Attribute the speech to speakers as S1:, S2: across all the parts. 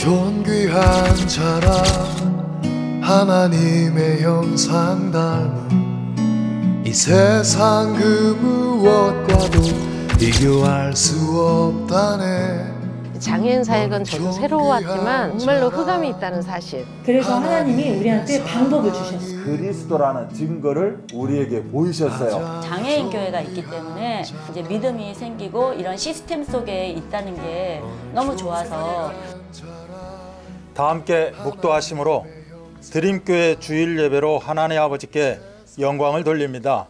S1: 존귀한 자라 하나님의 형상 닮은 이 세상 그 무엇과도 비교할 수 없다네.
S2: 장애인 사역은 저도 새로웠지만 정말로 흑암이 있다는 사실.
S3: 그래서 하나님이 우리한테 방법을 주셨어요.
S4: 그리스도라는 증거를 우리에게 보이셨어요.
S5: 장애인 교회가 있기 때문에 이제 믿음이 생기고 이런 시스템 속에 있다는 게 너무 좋아서
S6: 다 함께 묵도하심으로 드림교회 주일 예배로 하나님 아버지께 영광을 돌립니다.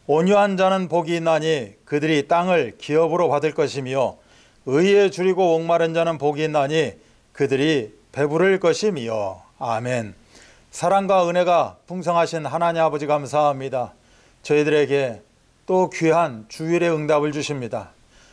S6: 온유한 자는 복이 있나니 그들이 땅을 기업으로 받을 것이며 의에 줄이고 목마른 자는 복이 있나니 그들이 배부를 것이며. 아멘. 사랑과 은혜가 풍성하신 하나님 아버지 감사합니다. 저희들에게 또 귀한 주일의 응답을 주십니다.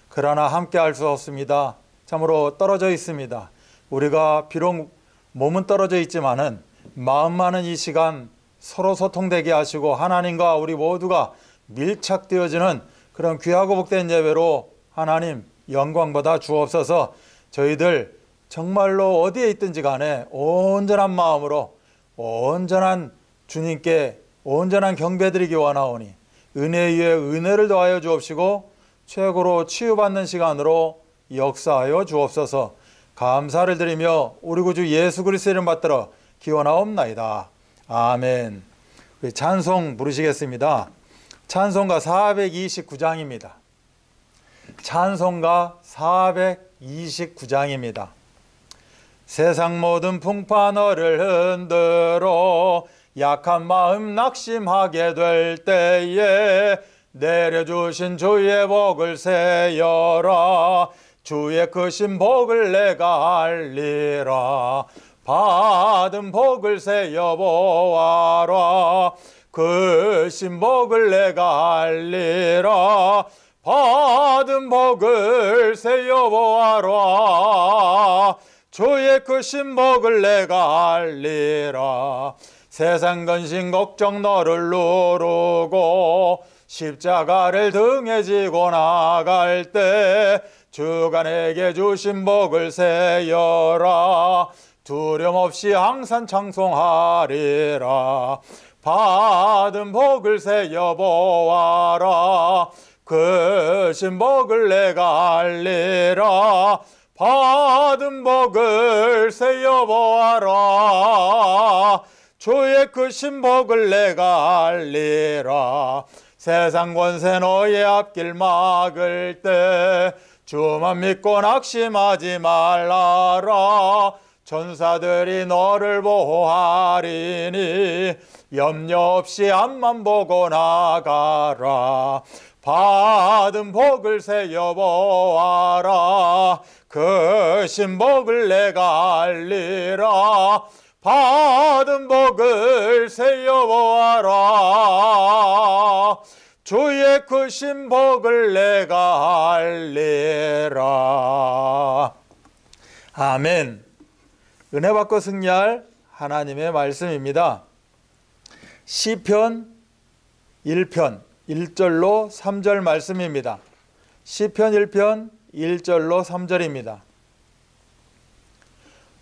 S6: 그러나 함께 할 수 없습니다. 참으로 떨어져 있습니다. 우리가 비록 몸은 떨어져 있지만은 마음만은 이 시간 서로 소통되게 하시고 하나님과 우리 모두가 밀착되어지는 그런 귀하고 복된 예배로 하나님 영광 받아 주옵소서. 저희들 정말로 어디에 있든지 간에 온전한 마음으로 온전한 주님께 온전한 경배드리기 원하오니 은혜 위에 은혜를 더하여 주옵시고 최고로 치유받는 시간으로 역사하여 주옵소서. 감사를 드리며 우리 구주 예수 그리스도의 이름 받들어 기원하옵나이다. 아멘. 찬송 부르시겠습니다. 찬송가 429장입니다. 찬송가 429장입니다. 세상 모든 풍파 너를 흔들어 약한 마음 낙심하게 될 때에 내려주신 주의 복을 세여라. 주의 크신 복을 내가 알리라. 받은 복을 세여보아라. 크신 복을 내가 알리라. 받은 복을 세여보아라. 주의 크신 복을 내가 알리라. 세상 근심 걱정 너를 누르고 십자가를 등에 지고 나갈 때 주가 내게 주신 복을 세여라. 두려움 없이 항상 찬송하리라. 받은 복을 세여보아라. 크신 복을 내가 알리라. 받은 복을 세여보아라. 주의 크신 복을 내가 알리라. 세상 권세 너의 앞길 막을 때 주만 믿고 낙심하지 말라라. 천사들이 너를 보호하리니 염려 없이 앞만 보고 나가라. 받은 복을 세여보아라. 크신 복을 내가 알리라. 받은 복을 세여보아라. 주의 크신 복을 내가 알리라. 아멘. 은혜 받고 승리할 하나님의 말씀입니다. 시편 1편 1절로 3절 말씀입니다. 시편 1편 1절로 3절입니다.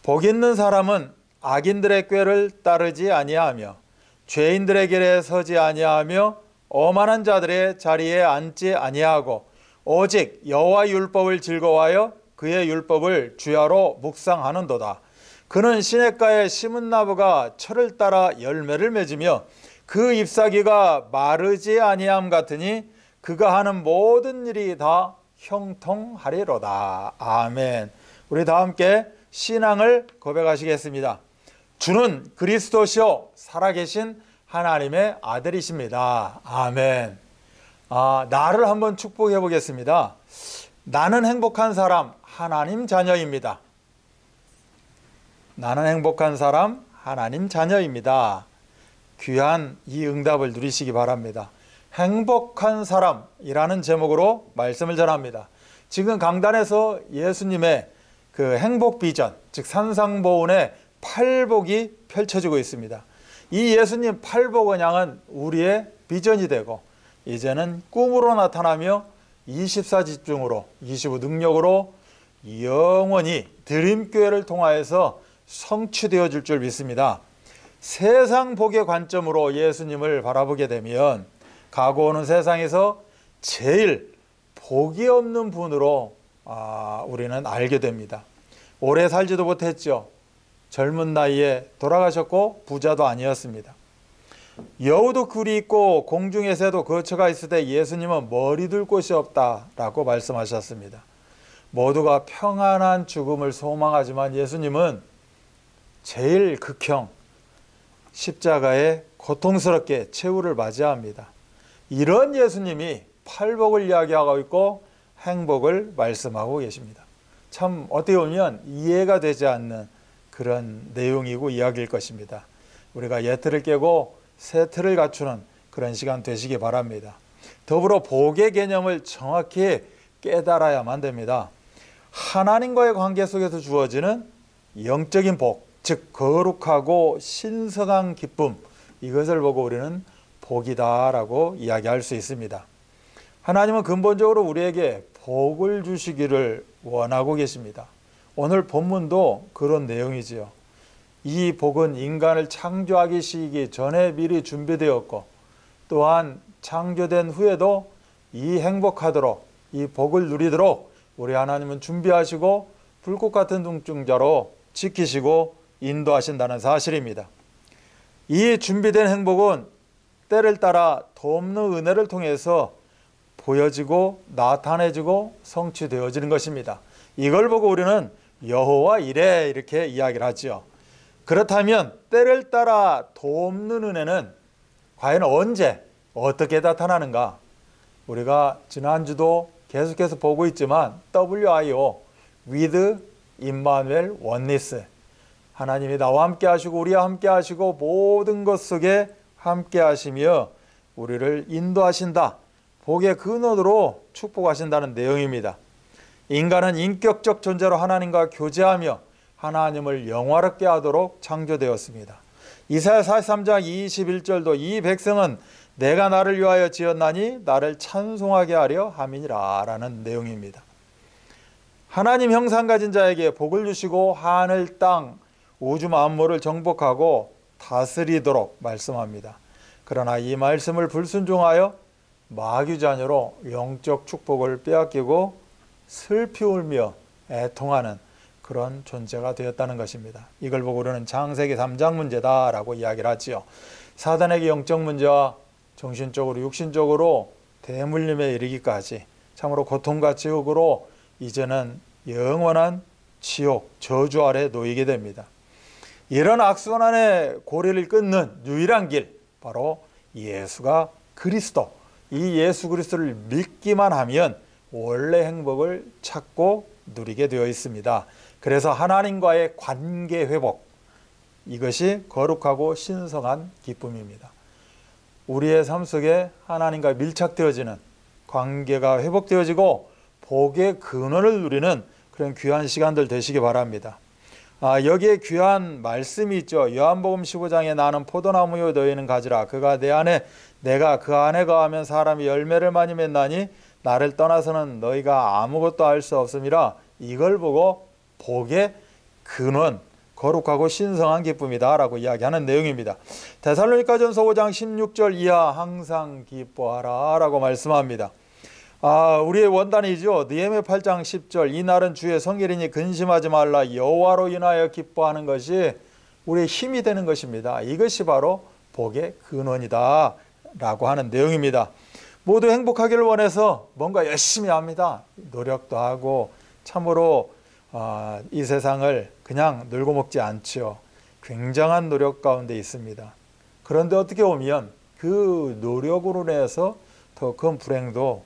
S6: 복 있는 사람은 악인들의 꾀를 따르지 아니하며 죄인들의 길에 서지 아니하며 오만한 자들의 자리에 앉지 아니하고 오직 여호와의 율법을 즐거워하여 그의 율법을 주야로 묵상하는도다. 그는 시냇가에 심은 나무가 철을 따라 열매를 맺으며 그 잎사귀가 마르지 아니함 같으니 그가 하는 모든 일이 다 형통하리로다. 아멘. 우리 다 함께 신앙을 고백하시겠습니다. 주는 그리스도시요 살아계신 하나님의 아들이십니다. 아멘. 나를 한번 축복해 보겠습니다. 나는 행복한 사람, 하나님 자녀입니다. 나는 행복한 사람, 하나님 자녀입니다. 귀한 이 응답을 누리시기 바랍니다. 행복한 사람이라는 제목으로 말씀을 전합니다. 지금 강단에서 예수님의 그 행복 비전, 즉 산상보훈의 팔복이 펼쳐지고 있습니다. 이 예수님 팔복언양은 우리의 비전이 되고 이제는 꿈으로 나타나며 24집중으로 25 능력으로 영원히 드림교회를 통하여서 성취되어질 줄 믿습니다. 세상 복의 관점으로 예수님을 바라보게 되면 가고 오는 세상에서 제일 복이 없는 분으로 우리는 알게 됩니다. 오래 살지도 못했죠. 젊은 나이에 돌아가셨고 부자도 아니었습니다. 여우도 굴이 있고 공중의 새도 거처가 있을 때 예수님은 머리 둘 곳이 없다라고 말씀하셨습니다. 모두가 평안한 죽음을 소망하지만 예수님은 제일 극형 십자가에 고통스럽게 최후를 맞이합니다. 이런 예수님이 팔복을 이야기하고 있고 행복을 말씀하고 계십니다. 참 어떻게 보면 이해가 되지 않는 그런 내용이고 이야기일 것입니다. 우리가 옛틀을 깨고 새 틀을 갖추는 그런 시간 되시기 바랍니다. 더불어 복의 개념을 정확히 깨달아야만 됩니다. 하나님과의 관계 속에서 주어지는 영적인 복, 즉 거룩하고 신성한 기쁨, 이것을 보고 우리는 복이다라고 이야기할 수 있습니다. 하나님은 근본적으로 우리에게 복을 주시기를 원하고 계십니다. 오늘 본문도 그런 내용이지요. 이 복은 인간을 창조하기 시기 전에 미리 준비되었고 또한 창조된 후에도 이 행복하도록 이 복을 누리도록 우리 하나님은 준비하시고 불꽃 같은 눈동자로 지키시고 인도하신다는 사실입니다. 이 준비된 행복은 때를 따라 돕는 은혜를 통해서 보여지고 나타내지고 성취되어지는 것입니다. 이걸 보고 우리는 여호와 이레 이렇게 이야기를 하죠. 그렇다면 때를 따라 돕는 은혜는 과연 언제 어떻게 나타나는가? 우리가 지난주도 계속해서 보고 있지만 WIO, with Immanuel Oneness, 하나님이 나와 함께 하시고 우리와 함께 하시고 모든 것 속에 함께 하시며 우리를 인도하신다. 복의 근원으로 축복하신다는 내용입니다. 인간은 인격적 존재로 하나님과 교제하며 하나님을 영화롭게 하도록 창조되었습니다. 이사야 43장 21절도 이 백성은 내가 나를 위하여 지었나니 나를 찬송하게 하려 함이니라 라는 내용입니다. 하나님 형상 가진 자에게 복을 주시고 하늘 땅 우주 만물을 정복하고 다스리도록 말씀합니다. 그러나 이 말씀을 불순종하여 마귀 자녀로 영적 축복을 빼앗기고 슬피 울며 애통하는 그런 존재가 되었다는 것입니다. 이걸 보고 우리는 창세기 3장 문제다라고 이야기를 하지요. 사단에게 영적 문제와 정신적으로 육신적으로 대물림에 이르기까지 참으로 고통과 지옥으로 이제는 영원한 지옥 저주 아래 놓이게 됩니다. 이런 악순환의 고리를 끊는 유일한 길, 바로 예수가 그리스도, 이 예수 그리스도를 믿기만 하면 원래 행복을 찾고 누리게 되어 있습니다. 그래서 하나님과의 관계 회복, 이것이 거룩하고 신성한 기쁨입니다. 우리의 삶 속에 하나님과 밀착되어지는 관계가 회복되어지고 복의 근원을 누리는 그런 귀한 시간들 되시기 바랍니다. 여기에 귀한 말씀이 있죠. 요한복음 15장에 나는 포도나무요 너희는 가지라. 그가 내 안에 내가 그 안에 거하면 사람이 열매를 많이 맺나니 나를 떠나서는 너희가 아무것도 할 수 없음이라. 이걸 보고 복의 근원, 거룩하고 신성한 기쁨이다 라고 이야기하는 내용입니다. 데살로니가전서 5장 16절 이하 항상 기뻐하라 라고 말씀합니다. 우리의 원단이죠. 느헤미야 8장 10절 이 날은 주의 성일이니 근심하지 말라. 여호와로 인하여 기뻐하는 것이 우리의 힘이 되는 것입니다. 이것이 바로 복의 근원이다 라고 하는 내용입니다. 모두 행복하기를 원해서 뭔가 열심히 합니다. 노력도 하고 참으로 이 세상을 그냥 놀고 먹지 않죠. 굉장한 노력 가운데 있습니다. 그런데 어떻게 보면 그 노력으로 인해서 더 큰 불행도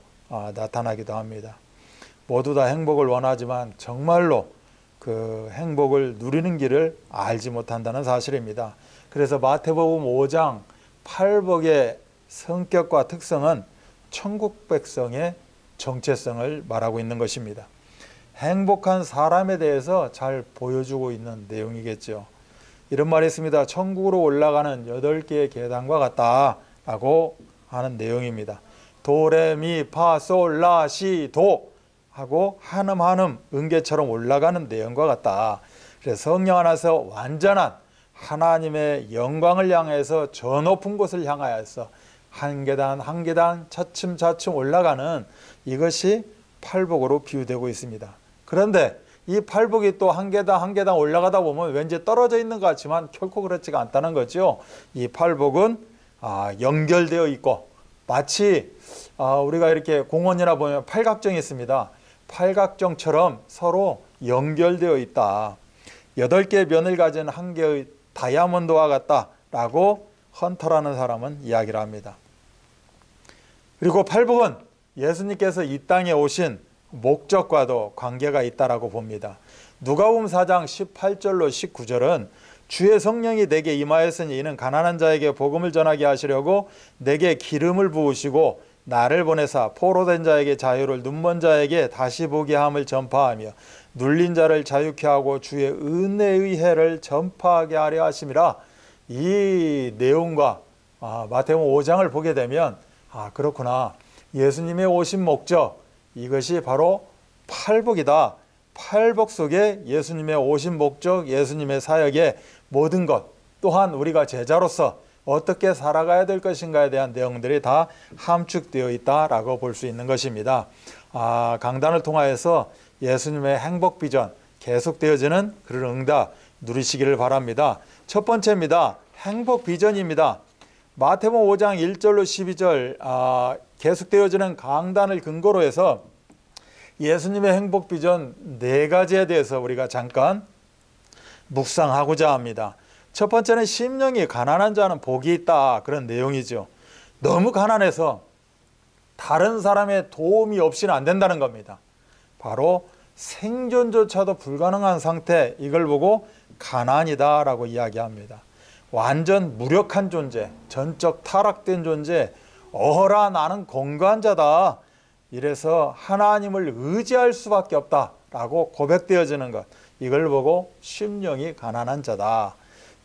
S6: 나타나기도 합니다. 모두 다 행복을 원하지만 정말로 그 행복을 누리는 길을 알지 못한다는 사실입니다. 그래서 마태복음 5장 8복의 성격과 특성은 천국 백성의 정체성을 말하고 있는 것입니다. 행복한 사람에 대해서 잘 보여주고 있는 내용이겠죠. 이런 말이 있습니다. 천국으로 올라가는 8개의 계단과 같다라고 하는 내용입니다. 도, 레, 미, 파, 솔, 라, 시, 도. 하고 한음 은계처럼 올라가는 내용과 같다. 그래서 성령 안에서 완전한 하나님의 영광을 향해서 저 높은 곳을 향하여서 한 계단 한 계단 차츰차츰 올라가는 이것이 팔복으로 비유되고 있습니다. 그런데 이 팔복이 또 한 계단 한 계단 올라가다 보면 왠지 떨어져 있는 것 같지만 결코 그렇지가 않다는 거죠. 이 팔복은 연결되어 있고 마치 우리가 이렇게 공원이나 보면 팔각정이 있습니다. 팔각정처럼 서로 연결되어 있다. 8개의 면을 가진 한 개의 다이아몬드와 같다라고 헌터라는 사람은 이야기를 합니다. 그리고 팔복은 예수님께서 이 땅에 오신 목적과도 관계가 있다라고 봅니다. 누가복음 4장 18절로 19절은 주의 성령이 내게 임하였으니 이는 가난한 자에게 복음을 전하게 하시려고 내게 기름을 부으시고 나를 보내사 포로된 자에게 자유를 눈먼 자에게 다시 보게 함을 전파하며 눌린 자를 자유케 하고 주의 은혜의 해를 전파하게 하려 하심이라. 이 내용과 마태복음 5장을 보게 되면 그렇구나, 예수님의 오신 목적, 이것이 바로 팔복이다. 팔복 속에 예수님의 오신 목적, 예수님의 사역의 모든 것, 또한 우리가 제자로서 어떻게 살아가야 될 것인가에 대한 내용들이 다 함축되어 있다라고 볼 수 있는 것입니다. 강단을 통하여서 예수님의 행복 비전 계속되어지는 그런 응답 누리시기를 바랍니다. 첫 번째입니다. 행복 비전입니다. 마태복음 5장 1절로 12절 계속되어지는 강단을 근거로 해서 예수님의 행복 비전 4가지에 대해서 우리가 잠깐 묵상하고자 합니다. 첫 번째는 심령이 가난한 자는 복이 있다, 그런 내용이죠. 너무 가난해서 다른 사람의 도움이 없이는 안 된다는 겁니다. 바로 생존조차도 불가능한 상태, 이걸 보고 가난이다 라고 이야기합니다. 완전 무력한 존재, 전적 타락된 존재, 어허라 나는 건강한 자다, 이래서 하나님을 의지할 수밖에 없다 라고 고백되어지는 것, 이걸 보고 심령이 가난한 자다,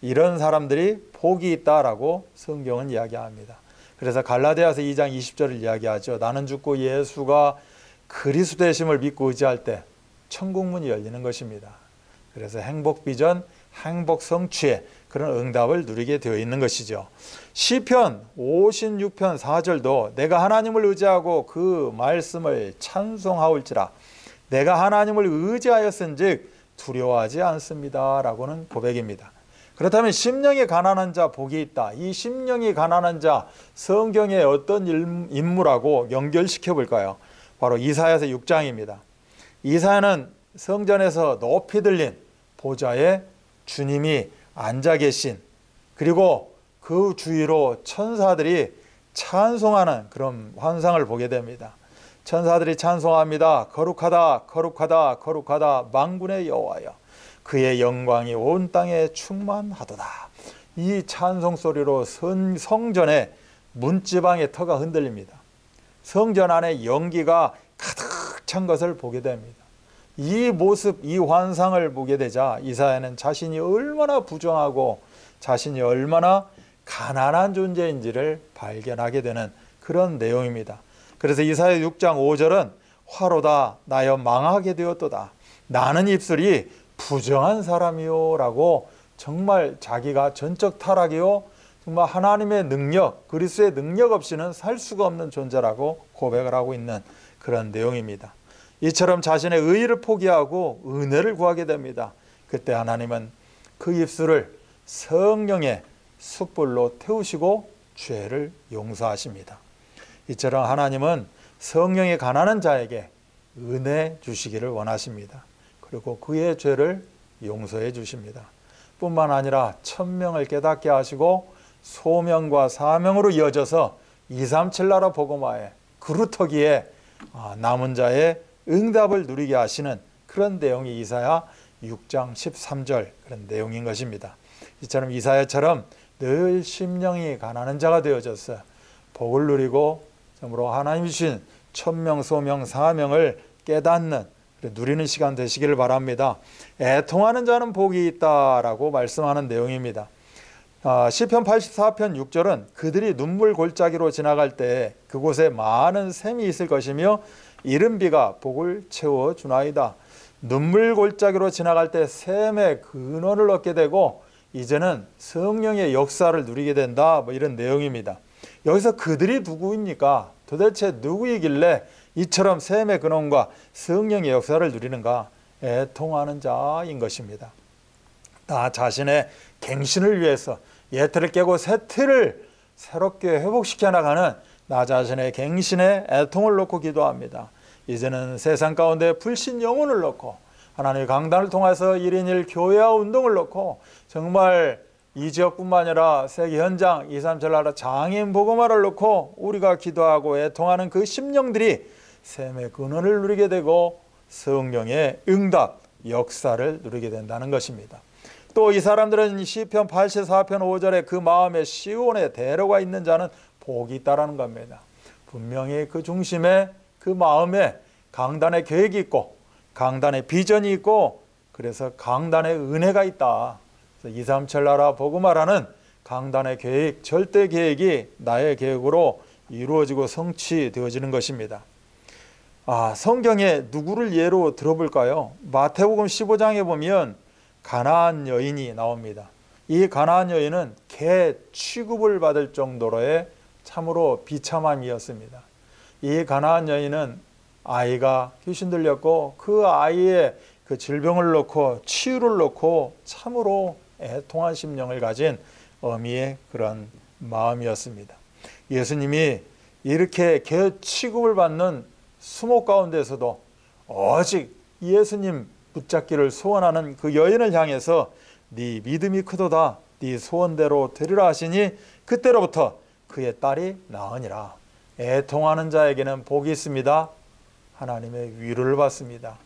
S6: 이런 사람들이 복이 있다라고 성경은 이야기합니다. 그래서 갈라디아서 2장 20절을 이야기하죠. 나는 죽고 예수가 그리스도 되심을 믿고 의지할 때 천국문이 열리는 것입니다. 그래서 행복 비전, 행복 성취의 그런 응답을 누리게 되어 있는 것이죠. 시편 56편 4절도 내가 하나님을 의지하고 그 말씀을 찬송하올지라 내가 하나님을 의지하였은즉 두려워하지 않습니다 라고는 고백입니다. 그렇다면 심령이 가난한 자 복이 있다. 이 심령이 가난한 자 성경의 어떤 인물하고 연결시켜 볼까요? 바로 이사야서 6장입니다. 이사야는 성전에서 높이 들린 보좌에 주님이 앉아 계신, 그리고 그 주위로 천사들이 찬송하는 그런 환상을 보게 됩니다. 천사들이 찬송합니다. 거룩하다 거룩하다 거룩하다 만군의 여호와여 그의 영광이 온 땅에 충만하도다. 이 찬송 소리로 성전의 문지방의 터가 흔들립니다. 성전 안에 연기가 가득 찬 것을 보게 됩니다. 이 모습, 이 환상을 보게 되자 이사야는 자신이 얼마나 부정하고 자신이 얼마나 가난한 존재인지를 발견하게 되는 그런 내용입니다. 그래서 이사야 6장 5절은 화로다 나여 망하게 되었도다 나는 입술이 부정한 사람이요 라고 정말 자기가 전적 타락이요 정말 하나님의 능력, 그리스도의 능력 없이는 살 수가 없는 존재라고 고백을 하고 있는 그런 내용입니다. 이처럼 자신의 의의를 포기하고 은혜를 구하게 됩니다. 그때 하나님은 그 입술을 성령의 숯불로 태우시고 죄를 용서하십니다. 이처럼 하나님은 성령이 가난한 자에게 은혜 주시기를 원하십니다. 그리고 그의 죄를 용서해 주십니다. 뿐만 아니라 천명을 깨닫게 하시고 소명과 사명으로 이어져서 237 나라 복음화에 그루터기에 남은 자의 응답을 누리게 하시는 그런 내용이 이사야 6장 13절 그런 내용인 것입니다. 이처럼 이사야처럼 늘 심령이 가난한 자가 되어져서 복을 누리고 참으로 하나님 주신 천명, 소명, 사명을 깨닫는 누리는 시간 되시기를 바랍니다. 애통하는 자는 복이 있다라고 말씀하는 내용입니다. 시편 84편 6절은 그들이 눈물 골짜기로 지나갈 때 그곳에 많은 샘이 있을 것이며 이른 비가 복을 채워주나이다. 눈물 골짜기로 지나갈 때 샘의 근원을 얻게 되고 이제는 성령의 역사를 누리게 된다, 이런 내용입니다. 여기서 그들이 누구입니까? 도대체 누구이길래 이처럼 샘의 근원과 성령의 역사를 누리는가? 애통하는 자인 것입니다. 나 자신의 갱신을 위해서 예틀을 깨고 새 틀을 새롭게 회복시켜 나가는 나 자신의 갱신에 애통을 놓고 기도합니다. 이제는 세상 가운데 불신 영혼을 놓고 하나님의 강단을 통해서 1인 1 교회화 운동을 놓고 정말 이 지역뿐만 아니라 세계 현장 237 나라 장애인 복음화를 놓고 우리가 기도하고 애통하는 그 심령들이 샘의 근원을 누리게 되고 성령의 응답, 역사를 누리게 된다는 것입니다. 또 이 사람들은 시편 84편 5절에 그 마음에 시온에 대로가 있는 자는 복이 있다라는 겁니다. 분명히 그 중심에 그 마음에 강단의 계획이 있고 강단의 비전이 있고 그래서 강단의 은혜가 있다. 237 나라 복음화라는 강단의 계획, 절대 계획이 나의 계획으로 이루어지고 성취되어지는 것입니다. 성경에 누구를 예로 들어볼까요? 마태복음 15장에 보면 가나안 여인이 나옵니다. 이 가나안 여인은 개 취급을 받을 정도로의 참으로 비참함이었습니다. 이 가나안 여인은 아이가 귀신 들렸고 그 아이의 그 질병을 놓고 치유를 놓고 참으로 애통한 심령을 가진 어미의 그런 마음이었습니다. 예수님이 이렇게 개 취급을 받는 수목 가운데서도 오직 예수님 붙잡기를 소원하는 그 여인을 향해서 네 믿음이 크도다, 네 소원대로 되리라 하시니 그때로부터 그의 딸이 나으니라. 애통하는 자에게는 복이 있습니다. 하나님의 위로를 받습니다.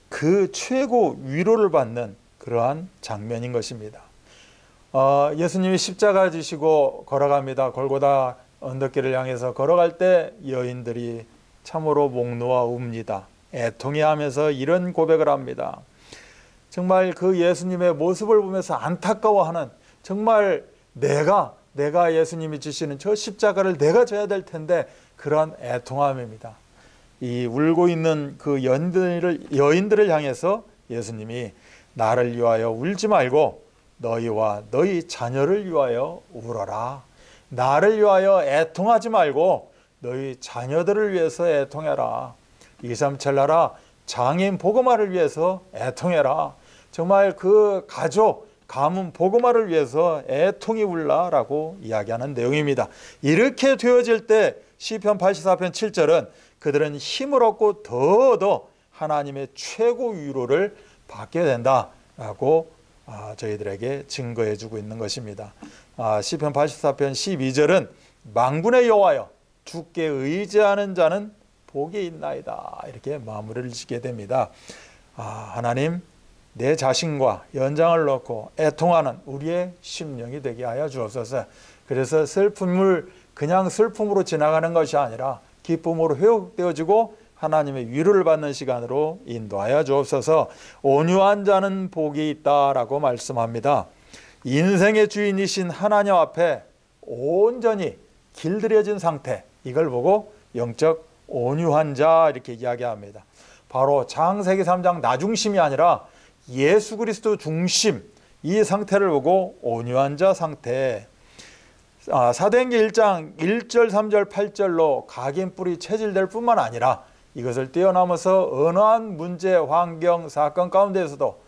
S6: 그 최고 위로를 받는 그러한 장면인 것입니다. 예수님이 십자가 지시고 걸어갑니다. 골고다 언덕길을 향해서 걸어갈 때 여인들이 참으로 목 놓아 웁니다. 애통해하면서 이런 고백을 합니다. 정말 그 예수님의 모습을 보면서 안타까워하는, 정말 내가 예수님이 지시는 저 십자가를 내가 져야 될 텐데 그러한 애통함입니다. 이 울고 있는 그 여인들을 향해서 예수님이 나를 위하여 울지 말고 너희와 너희 자녀를 위하여 울어라. 나를 위하여 애통하지 말고 너희 자녀들을 위해서 애통해라. 237 나라 장애인 복음화를 위해서 애통해라. 정말 그 가족 가문 복음화를 위해서 애통이 울라라고 이야기하는 내용입니다. 이렇게 되어질 때 시편 84편 7절은 그들은 힘을 얻고 더더 하나님의 최고 위로를 받게 된다라고 저희들에게 증거해 주고 있는 것입니다. 시편 84편 12절은 만군의 여호와여 주께 의지하는 자는 복이 있나이다, 이렇게 마무리를 짓게 됩니다. 하나님, 내 자신과 연장을 놓고 애통하는 우리의 심령이 되게 하여 주옵소서. 그래서 슬픔을 그냥 슬픔으로 지나가는 것이 아니라 기쁨으로 회복되어지고 하나님의 위로를 받는 시간으로 인도하여 주옵소서. 온유한 자는 복이 있다라고 말씀합니다. 인생의 주인이신 하나님 앞에 온전히 길들여진 상태, 이걸 보고 영적 온유한 자 이렇게 이야기합니다. 바로 창세기 3장 나 중심이 아니라 예수 그리스도 중심, 이 상태를 보고 온유한 자 상태. 사도행전 1장 1절 3절 8절로 각인 뿔이 체질될 뿐만 아니라 이것을 뛰어넘어서 언어한 문제, 환경, 사건 가운데에서도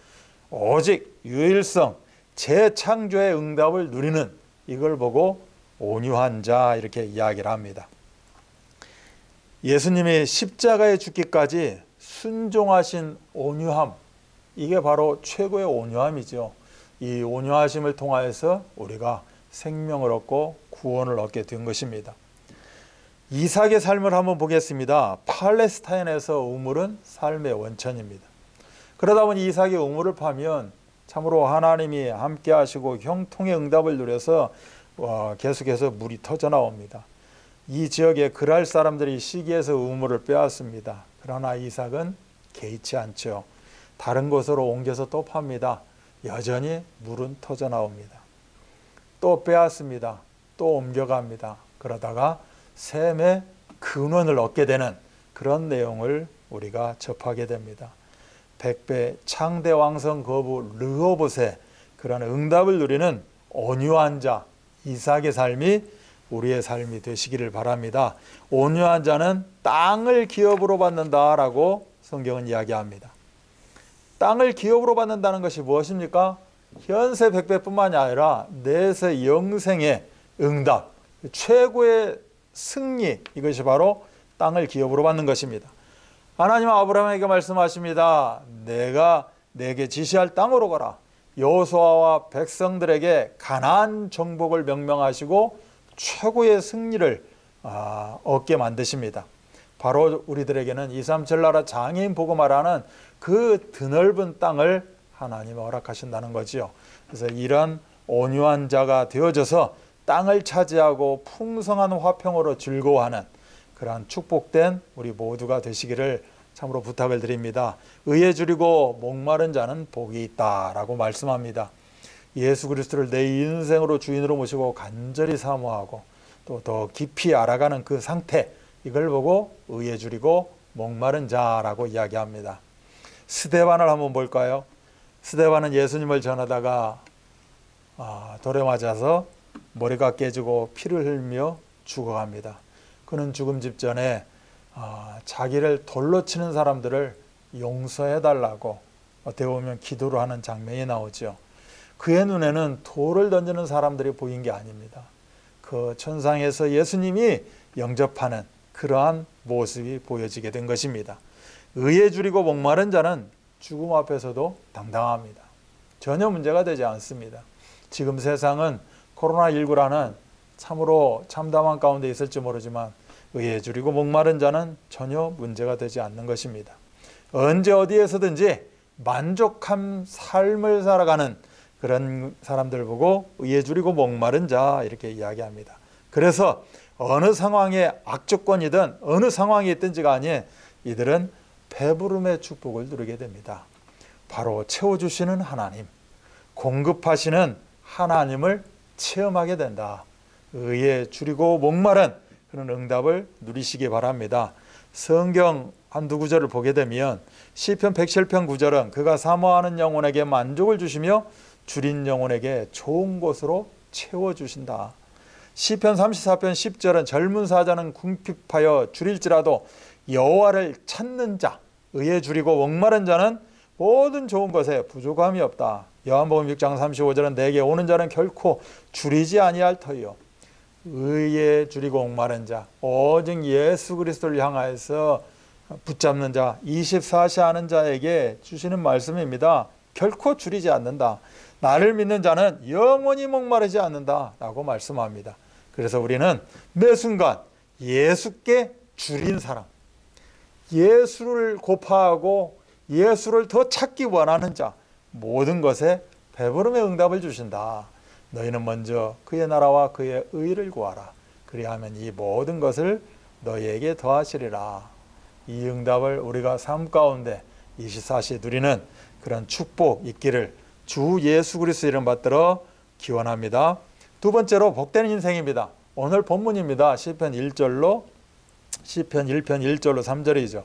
S6: 오직 유일성, 재창조의 응답을 누리는, 이걸 보고 온유한 자 이렇게 이야기를 합니다. 예수님이 십자가에 죽기까지 순종하신 온유함, 이게 바로 최고의 온유함이죠. 이 온유하심을 통하여서 우리가 생명을 얻고 구원을 얻게 된 것입니다. 이삭의 삶을 한번 보겠습니다. 팔레스타인에서 우물은 삶의 원천입니다. 그러다 보니 이삭의 우물을 파면 참으로 하나님이 함께 하시고 형통의 응답을 누려서 계속해서 물이 터져 나옵니다. 이 지역에 그랄 사람들이 시기해서 우물을 빼앗습니다. 그러나 이삭은 개의치 않죠. 다른 곳으로 옮겨서 또 팝니다. 여전히 물은 터져 나옵니다. 또 빼앗습니다. 또 옮겨갑니다. 그러다가 셈의 근원을 얻게 되는 그런 내용을 우리가 접하게 됩니다. 백배 창대왕성 거부 르호봇의 그런 응답을 누리는 온유한 자 이삭의 삶이 우리의 삶이 되시기를 바랍니다. 온유한 자는 땅을 기업으로 받는다라고 성경은 이야기합니다. 땅을 기업으로 받는다는 것이 무엇입니까? 현세 백배뿐만이 아니라 내세 영생의 응답, 최고의 승리, 이것이 바로 땅을 기업으로 받는 것입니다. 하나님은 아브라함에게 말씀하십니다. 내가 내게 지시할 땅으로 가라. 여호수아와 백성들에게 가나안 정복을 명령하시고 최고의 승리를 얻게 만드십니다. 바로 우리들에게는 237 나라 장애인 복음화라는 그 드넓은 땅을 하나님이 허락하신다는 거지요. 그래서 이런 온유한 자가 되어져서 땅을 차지하고 풍성한 화평으로 즐거워하는 그러한 축복된 우리 모두가 되시기를 참으로 부탁을 드립니다. 의에 줄이고 목마른 자는 복이 있다라고 말씀합니다. 예수 그리스도를 내 인생으로 주인으로 모시고 간절히 사모하고 또 더 깊이 알아가는 그 상태, 이걸 보고 의에 줄이고 목마른 자라고 이야기합니다. 스데반을 한번 볼까요? 스데반은 예수님을 전하다가 돌에 맞아서 머리가 깨지고 피를 흘리며 죽어갑니다. 그는 죽음 직전에 자기를 돌로 치는 사람들을 용서해달라고 어떻게 보면 기도를 하는 장면이 나오죠. 그의 눈에는 돌을 던지는 사람들이 보인 게 아닙니다. 그 천상에서 예수님이 영접하는 그러한 모습이 보여지게 된 것입니다. 의에 줄이고 목마른 자는 죽음 앞에서도 당당합니다. 전혀 문제가 되지 않습니다. 지금 세상은 코로나19라는 참으로 참담한 가운데 있을지 모르지만 의에 줄이고 목마른 자는 전혀 문제가 되지 않는 것입니다. 언제 어디에서든지 만족한 삶을 살아가는 그런 사람들 보고 의에 줄이고 목마른 자 이렇게 이야기합니다. 그래서 어느 상황에 악조건이든 어느 상황이 있든지 간에 이들은 배부름의 축복을 누리게 됩니다. 바로 채워주시는 하나님, 공급하시는 하나님을 체험하게 된다. 의에 줄이고 목마른 그런 응답을 누리시기 바랍니다. 성경 한두 구절을 보게 되면 시편 107편 9절은 그가 사모하는 영혼에게 만족을 주시며 줄인 영혼에게 좋은 곳으로 채워주신다. 시편 34편 10절은 젊은 사자는 궁핍하여 줄일지라도 여호와를 찾는 자, 의에 줄이고 목마른 자는 모든 좋은 것에 부족함이 없다. 요한복음 6장 35절은 내게 오는 자는 결코 줄이지 아니할 터이요. 의에 줄이고 목마른 자, 오직 예수 그리스도를 향하여서 붙잡는 자, 24시 하는 자에게 주시는 말씀입니다. 결코 줄이지 않는다. 나를 믿는 자는 영원히 목마르지 않는다 라고 말씀합니다. 그래서 우리는 매 순간 예수께 줄인 사람, 예수를 고파하고 예수를 더 찾기 원하는 자, 모든 것에 배부름의 응답을 주신다. 너희는 먼저 그의 나라와 그의 의를 구하라. 그리하면 이 모든 것을 너희에게 더하시리라. 이 응답을 우리가 삶 가운데 24시 누리는 그런 축복 있기를 주 예수 그리스도 이름 받들어 기원합니다. 두 번째로 복된 인생입니다. 오늘 본문입니다. 시편 1편 1절로 3절이죠.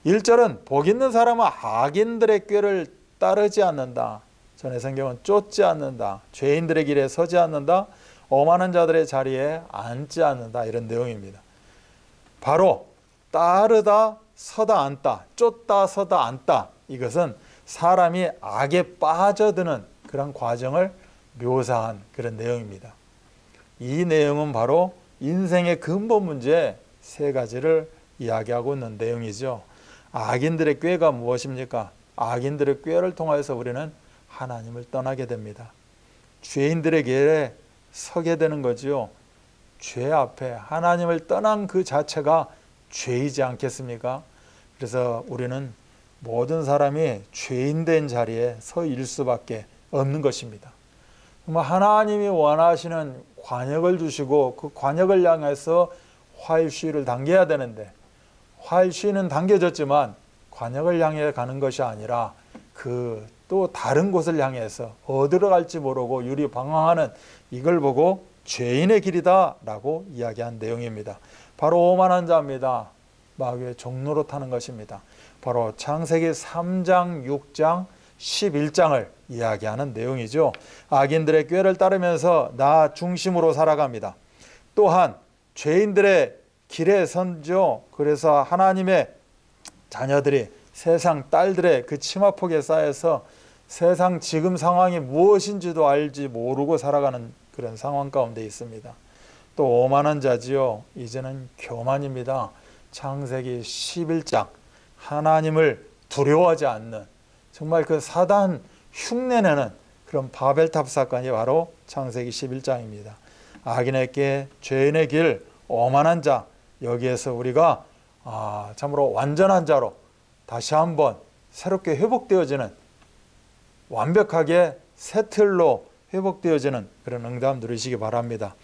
S6: 1절은 복 있는 사람은 악인들의 꾀를 따르지 않는다. 전의 성경은 쫓지 않는다. 죄인들의 길에 서지 않는다. 오만한 자들의 자리에 앉지 않는다. 이런 내용입니다. 바로 따르다, 서다, 앉다, 쫓다, 서다, 앉다. 이것은 사람이 악에 빠져드는 그런 과정을 묘사한 그런 내용입니다. 이 내용은 바로 인생의 근본 문제 세 가지를 이야기하고 있는 내용이죠. 악인들의 꾀가 무엇입니까? 악인들의 꾀를 통하여서 우리는 하나님을 떠나게 됩니다. 죄인들의 길에 서게 되는 거지요. 죄 앞에 하나님을 떠난 그 자체가 죄이지 않겠습니까? 그래서 우리는 모든 사람이 죄인된 자리에 서 있을 수밖에 없는 것입니다. 하나님이 원하시는 관역을 주시고 그 관역을 향해서 화일시위를 당겨야 되는데 화일시위는 당겨졌지만 관역을 향해 가는 것이 아니라 그 또 다른 곳을 향해서 어디로 갈지 모르고 유리방황하는 이걸 보고 죄인의 길이다 라고 이야기한 내용입니다. 바로 오만한 자입니다. 마귀의 종로로 타는 것입니다. 바로 창세기 3장, 6장, 11장을 이야기하는 내용이죠. 악인들의 꾀를 따르면서 나 중심으로 살아갑니다. 또한 죄인들의 길에 선죠. 그래서 하나님의 자녀들이 세상 딸들의 그 치마폭에 쌓여서 세상 지금 상황이 무엇인지도 알지 모르고 살아가는 그런 상황 가운데 있습니다. 또 오만한 자지요. 이제는 교만입니다. 창세기 11장 하나님을 두려워하지 않는 정말 그 사단 흉내내는 그런 바벨탑 사건이 바로 창세기 11장입니다. 악인의 길, 죄인의 길, 오만한 자, 여기에서 우리가 참으로 완전한 자로 다시 한번 새롭게 회복되어지는, 완벽하게 새 틀로 회복되어지는 그런 응답 누리시기 바랍니다.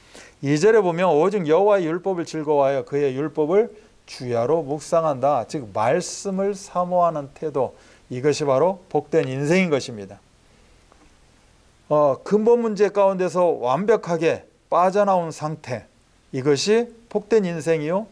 S6: 2절에 보면 오직 여호와의 율법을 즐거워하여 그의 율법을 주야로 묵상한다. 즉 말씀을 사모하는 태도, 이것이 바로 복된 인생인 것입니다. 근본 문제 가운데서 완벽하게 빠져나온 상태, 이것이 복된 인생이요.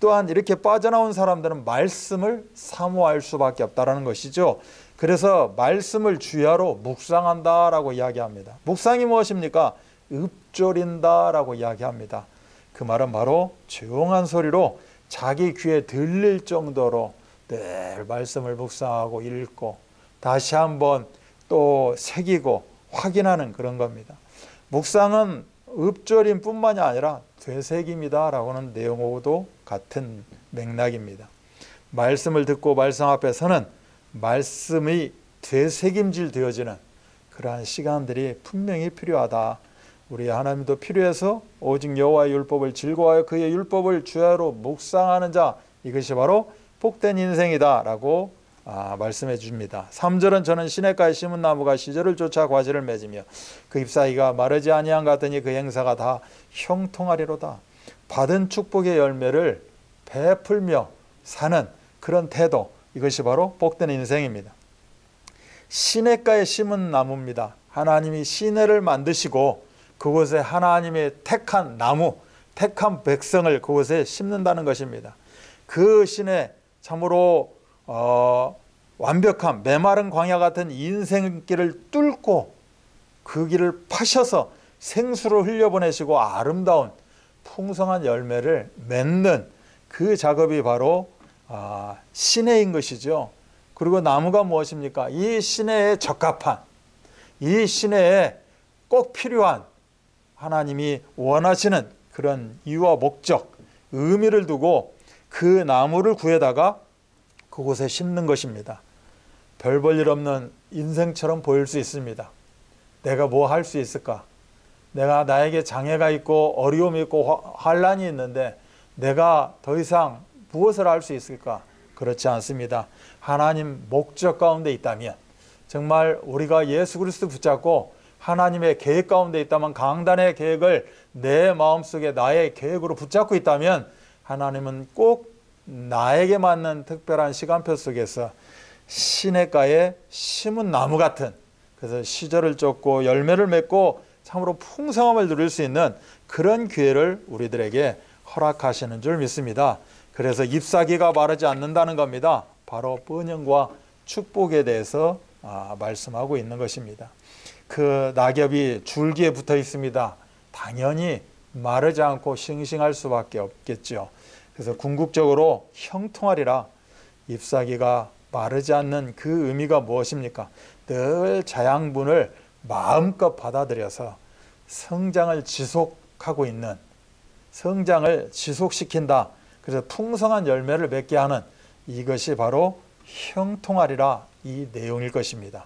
S6: 또한 이렇게 빠져나온 사람들은 말씀을 사모할 수밖에 없다는 것이죠. 그래서 말씀을 주야로 묵상한다라고 이야기합니다. 묵상이 무엇입니까? 읊조린다라고 이야기합니다. 그 말은 바로 조용한 소리로 자기 귀에 들릴 정도로 늘 말씀을 묵상하고 읽고 다시 한번 또 새기고 확인하는 그런 겁니다. 묵상은 읊조림뿐만이 아니라 되새김이다 라고는 내용하고도 같은 맥락입니다. 말씀을 듣고 말씀 앞에 서는 말씀이 되새김질 되어지는 그러한 시간들이 분명히 필요하다. 우리 하나님도 필요해서 오직 여호와의 율법을 즐거워하여 그의 율법을 주야로 묵상하는 자, 이것이 바로 복된 인생이다 라고 말씀해 줍니다. 3절은 저는 시냇가에 심은 나무가 시절을 쫓아 과실을 맺으며 그 잎사귀가 마르지 아니한 같으니 그 행사가 다 형통하리로다. 받은 축복의 열매를 베풀며 사는 그런 태도, 이것이 바로 복된 인생입니다. 시냇가에 심은 나무입니다. 하나님이 시내를 만드시고 그곳에 하나님의 택한 나무, 택한 백성을 그곳에 심는다는 것입니다. 그 시내 참으로 완벽한 메마른 광야 같은 인생길을 뚫고 그 길을 파셔서 생수를 흘려보내시고 아름다운 풍성한 열매를 맺는 그 작업이 바로 시내인 것이죠. 그리고 나무가 무엇입니까? 이 시내에 적합한, 이 시내에 꼭 필요한 하나님이 원하시는 그런 이유와 목적, 의미를 두고 그 나무를 구해다가 그곳에 심는 것입니다. 별 볼 일 없는 인생처럼 보일 수 있습니다. 내가 뭐 할 수 있을까? 나에게 장애가 있고 어려움이 있고 환란이 있는데 내가 더 이상 무엇을 할 수 있을까? 그렇지 않습니다. 하나님 목적 가운데 있다면, 정말 우리가 예수 그리스도 붙잡고 하나님의 계획 가운데 있다면, 강단의 계획을 내 마음속에 나의 계획으로 붙잡고 있다면 하나님은 꼭 나에게 맞는 특별한 시간표 속에서 시냇가에 심은 나무 같은, 그래서 시절을 쫓고 열매를 맺고 참으로 풍성함을 누릴 수 있는 그런 기회를 우리들에게 허락하시는 줄 믿습니다. 그래서 잎사귀가 마르지 않는다는 겁니다. 바로 번영과 축복에 대해서 말씀하고 있는 것입니다. 그 낙엽이 줄기에 붙어 있습니다. 당연히 마르지 않고 싱싱할 수밖에 없겠죠. 그래서 궁극적으로 형통하리라. 잎사귀가 마르지 않는 그 의미가 무엇입니까? 늘 자양분을 마음껏 받아들여서 성장을 지속하고 있는, 성장을 지속시킨다. 그래서 풍성한 열매를 맺게 하는, 이것이 바로 형통하리라, 이 내용일 것입니다.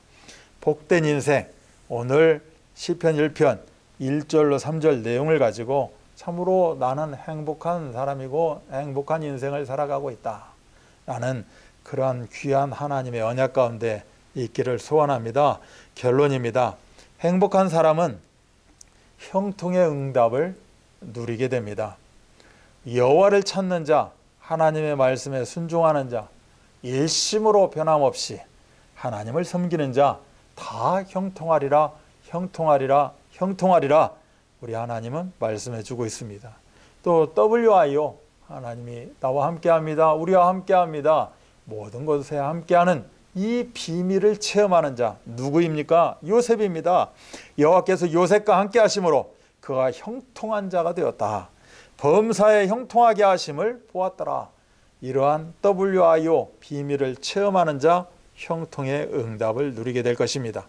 S6: 복된 인생, 오늘 시편 1편 1절로 3절 내용을 가지고 참으로 나는 행복한 사람이고 행복한 인생을 살아가고 있다 라는 그러한 귀한 하나님의 언약 가운데 있기를 소원합니다. 결론입니다. 행복한 사람은 형통의 응답을 누리게 됩니다. 여호와를 찾는 자, 하나님의 말씀에 순종하는 자, 일심으로 변함없이 하나님을 섬기는 자, 다 형통하리라, 형통하리라, 형통하리라 우리 하나님은 말씀해 주고 있습니다. 또 WIO 하나님이 나와 함께합니다. 우리와 함께합니다. 모든 것에 함께하는 이 비밀을 체험하는 자 누구입니까? 요셉입니다. 여호와께서 요셉과 함께 하심으로 그가 형통한 자가 되었다. 범사에 형통하게 하심을 보았더라. 이러한 WIO 비밀을 체험하는 자 형통의 응답을 누리게 될 것입니다.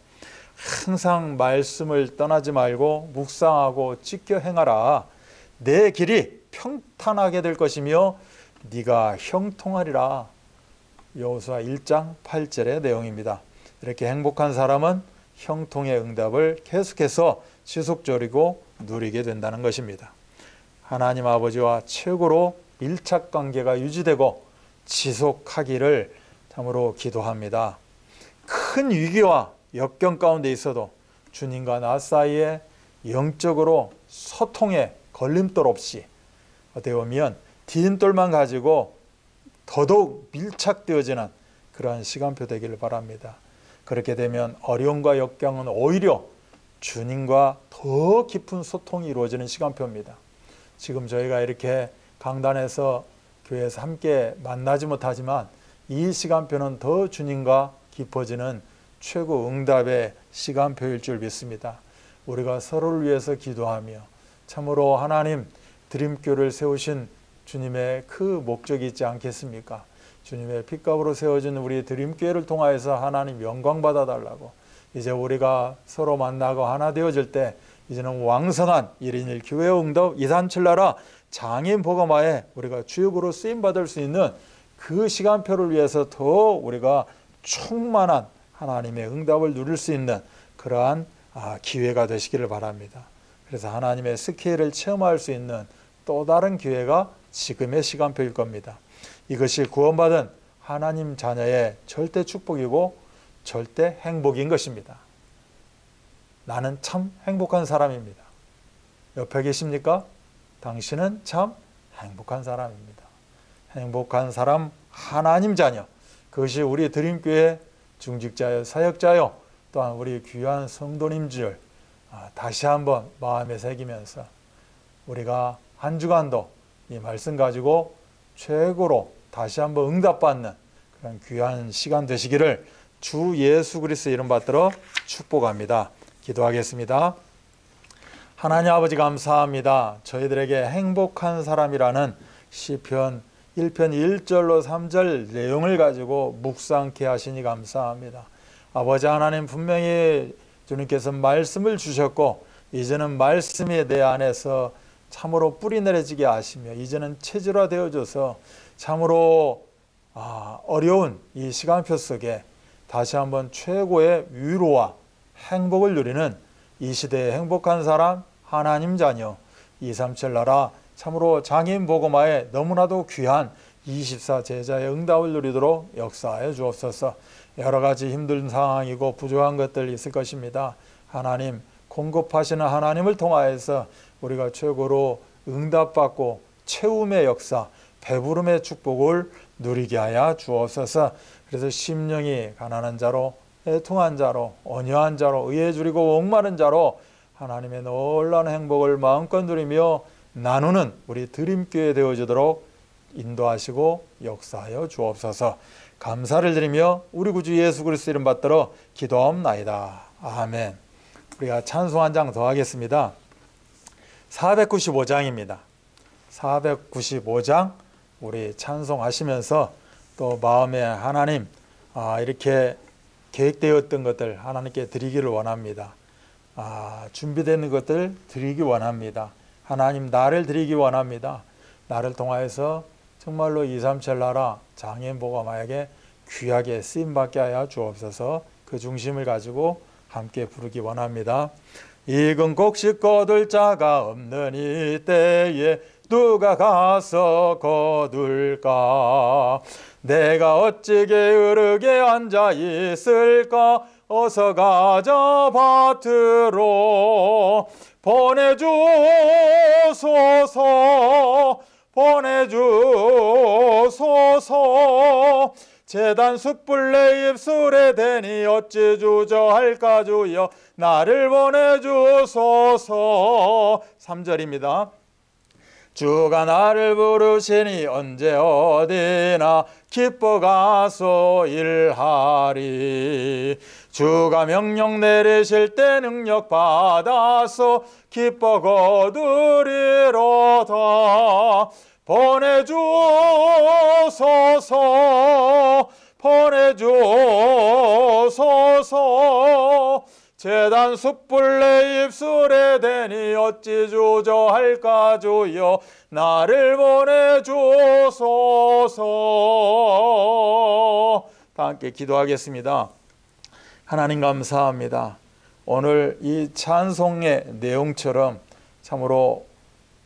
S6: 항상 말씀을 떠나지 말고 묵상하고 지켜 행하라. 내 길이 평탄하게 될 것이며 네가 형통하리라. 여호수아 1장 8절의 내용입니다. 이렇게 행복한 사람은 형통의 응답을 계속해서 지속적이고 누리게 된다는 것입니다. 하나님 아버지와 최고로 밀착 관계가 유지되고 지속하기를 참으로 기도합니다. 큰 위기와 역경 가운데 있어도 주님과 나 사이에 영적으로 소통에 걸림돌 없이 어떻게 보면 디딤돌만 가지고 더더욱 밀착되어지는 그러한 시간표 되기를 바랍니다. 그렇게 되면 어려움과 역경은 오히려 주님과 더 깊은 소통이 이루어지는 시간표입니다. 지금 저희가 이렇게 강단에서 교회에서 함께 만나지 못하지만 이 시간표는 더 주님과 깊어지는 최고 응답의 시간표일 줄 믿습니다. 우리가 서로를 위해서 기도하며 참으로 하나님 드림교를 세우신 주님의 그 목적이 있지 않겠습니까? 주님의 핏값으로 세워진 우리 드림교회를 통하여서 하나님 영광 받아달라고 이제 우리가 서로 만나고 하나 되어질 때 이제는 왕성한 1인 1교회 응답 237나라 장인 복음화에 우리가 주역으로 쓰임받을 수 있는 그 시간표를 위해서 더 우리가 충만한 하나님의 응답을 누릴 수 있는 그러한 기회가 되시기를 바랍니다. 그래서 하나님의 스케일을 체험할 수 있는 또 다른 기회가 지금의 시간표일 겁니다. 이것이 구원받은 하나님 자녀의 절대 축복이고 절대 행복인 것입니다. 나는 참 행복한 사람입니다. 옆에 계십니까? 당신은 참 행복한 사람입니다. 행복한 사람 하나님 자녀, 그것이 우리 드림교회 중직자여 사역자여 또한 우리 귀한 성도님들 다시 한번 마음에 새기면서 우리가 한 주간도 이 말씀 가지고 최고로 다시 한번 응답받는 그런 귀한 시간 되시기를 주 예수 그리스도 이름 받들어 축복합니다. 기도하겠습니다. 하나님 아버지 감사합니다. 저희들에게 행복한 사람이라는 시편 1편 1절로 3절 내용을 가지고 묵상케 하시니 감사합니다. 아버지 하나님 분명히 주님께서 말씀을 주셨고 이제는 말씀이 내 안에서 참으로 뿌리 내려지게 하시며 이제는 체질화되어져서 참으로 어려운 이 시간표 속에 다시 한번 최고의 위로와 행복을 누리는 이 시대의 행복한 사람 하나님 자녀 237 나라 참으로 장인 복음화에 너무나도 귀한 24 제자의 응답을 누리도록 역사하여 주옵소서. 여러 가지 힘든 상황이고 부족한 것들이 있을 것입니다. 하나님 공급하시는 하나님을 통하여서 우리가 최고로 응답받고 채움의 역사, 배부름의 축복을 누리게 하여 주옵소서. 그래서 심령이 가난한 자로, 애통한 자로, 온유한 자로, 의에 줄이고 목마른 자로 하나님의 놀라운 행복을 마음껏 누리며 나누는 우리 드림교회 되어주도록 인도하시고 역사하여 주옵소서. 감사를 드리며 우리 구주 예수 그리스도 이름 받들어 기도하옵나이다. 아멘. 우리가 찬송 한 장 더 하겠습니다. 495장입니다. 495장 우리 찬송하시면서 또 마음에 하나님 이렇게 계획되었던 것들 하나님께 드리기를 원합니다. 준비되는 것들 드리기 원합니다. 하나님 나를 드리기 원합니다. 나를 통하여서 정말로 237 나라 장인 복음화에게 귀하게 쓰임받게 하여 주옵소서. 그 중심을 가지고 함께 부르기 원합니다. 익은 곡식 거둘 자가 없는 이때에 누가 가서 거둘까? 내가 어찌게 으르게 앉아 있을까? 어서 가자 밭으로 보내주소서 보내주소서. 재단 숯불 내 입술에 대니 어찌 주저할까 주여 나를 보내주소서. 3절입니다. 주가 나를 부르시니 언제 어디나 기뻐 가서 일하리. 주가 명령 내리실 때 능력 받아서 기뻐 거두리로다. 보내주소서 보내주소서. 재단 숯불 내 입술에 대니 어찌 주저할까 주여 나를 보내주소서. 다 함께 기도하겠습니다. 하나님 감사합니다. 오늘 이 찬송의 내용처럼 참으로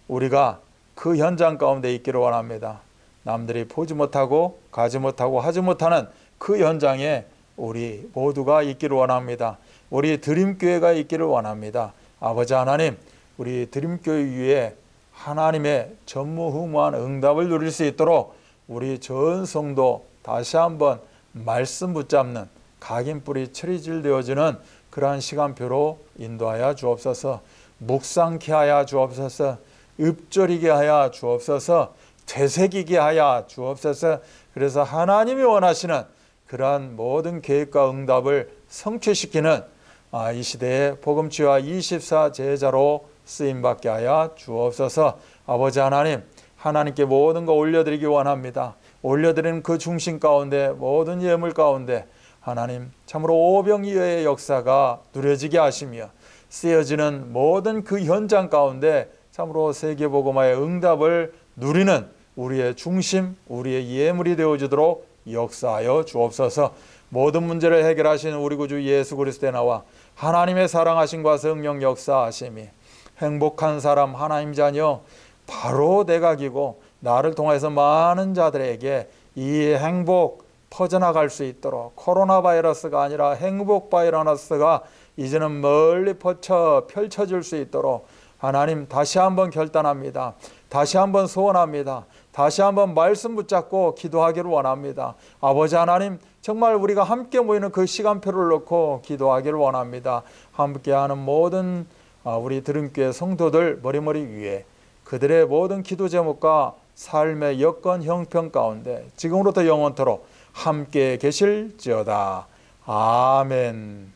S6: 우리가 그 현장 가운데 있기를 원합니다. 남들이 보지 못하고 가지 못하고 하지 못하는 그 현장에 우리 모두가 있기를 원합니다. 우리 드림교회가 있기를 원합니다. 아버지 하나님, 우리 드림교회 위에 하나님의 전무후무한 응답을 누릴 수 있도록 우리 전 성도 다시 한번 말씀 붙잡는 각인뿌리 처리질 되어지는 그러한 시간표로 인도하여 주옵소서. 묵상케 하여 주옵소서. 읊조리게 하여 주옵소서. 되새기게 하여 주옵소서. 그래서 하나님이 원하시는 그러한 모든 계획과 응답을 성취시키는 이 시대의 복음치유와 24 제자로 쓰임받게 하여 주옵소서. 아버지 하나님, 하나님께 모든 거 올려드리기 원합니다. 올려드리는 그 중심 가운데 모든 예물 가운데 하나님 참으로 오병이어의 역사가 누려지게 하시며 쓰여지는 모든 그 현장 가운데 참으로 세계복음화의 응답을 누리는 우리의 중심, 우리의 예물이 되어주도록 역사하여 주옵소서. 모든 문제를 해결하시는 우리 구주 예수 그리스도의 나와 하나님의 사랑하심과 성령 역사하심이 행복한 사람 하나님 자녀 바로 내각이고 나를 통해서 많은 자들에게 이 행복 퍼져나갈 수 있도록 코로나 바이러스가 아니라 행복 바이러스가 이제는 멀리 펼쳐질 수 있도록 하나님 다시 한번 결단합니다. 다시 한번 소원합니다. 다시 한번 말씀 붙잡고 기도하기를 원합니다. 아버지 하나님, 정말 우리가 함께 모이는 그 시간표를 놓고 기도하기를 원합니다. 함께하는 모든 우리 드림교회 성도들 머리머리 위에 그들의 모든 기도 제목과 삶의 여건 형편 가운데 지금으로부터 영원토록 함께 계실지어다. 아멘.